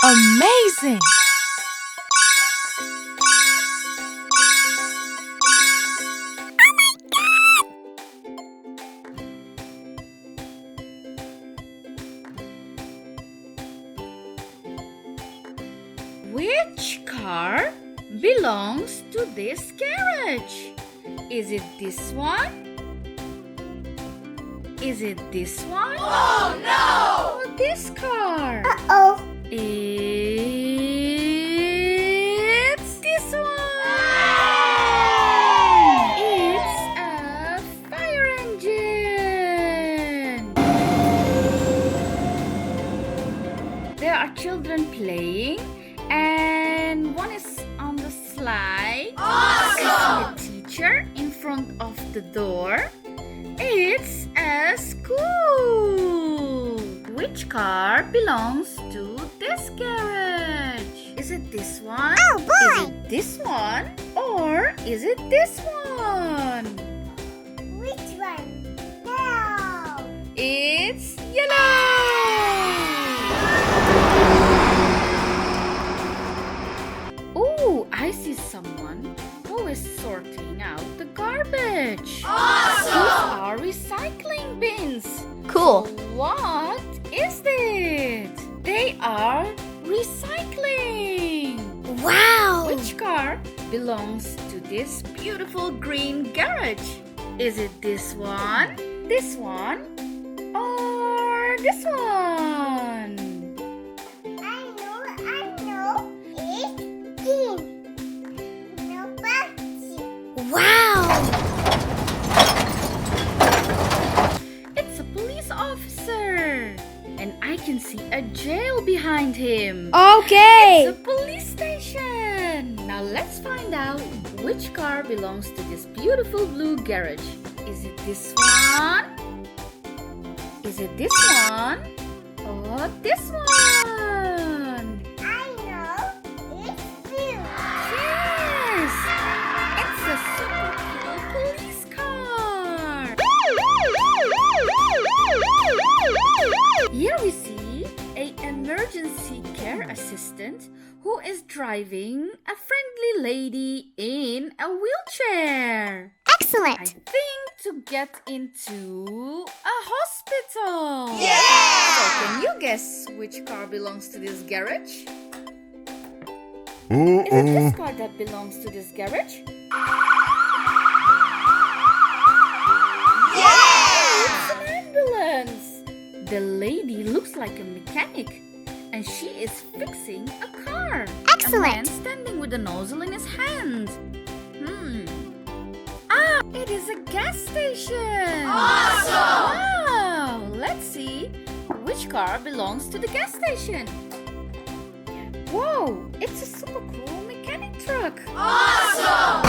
Amazing! Which car belongs to this garage? Is it this one? Is it this one? Oh no! Or this car? Uh-oh. It's this one! It's a fire engine! There are children playing, and one is on the slide. Awesome! I see a teacher in front of the door. It's a school. Which car belongs to this garage? Is it this one? Oh boy! Is it this one? Or is it this one? Which one? No! It's yellow. Oh, I see someone who is sorting out the garbage. Awesome! These are recycling bins. Cool. What is it? They are recycling. Wow! Which car belongs to this beautiful green garage? Is it this one, or this one? I know. It's green. No boxy. Wow! It's a police officer. And I can see a jail behind him. Okay. It's a police station. Now let's find out which car belongs to this beautiful blue garage. Is it this one? Is it this one? Or this one? I know. It's blue. Yes! It's a super cool police car. Here we see an emergency care assistant who is driving a friendly lady in a wheelchair. I Excellent. think to get into a hospital. Yeah! So can you guess which car belongs to this garage? Is it this car that belongs to this garage? It's an ambulance. The lady looks like a mechanic, and she is fixing a car. Excellent. A man standing with a nozzle in his hand. It is a gas station. Awesome! Wow! Let's see which car belongs to the gas station. Whoa! It's a super cool mechanic truck. Awesome!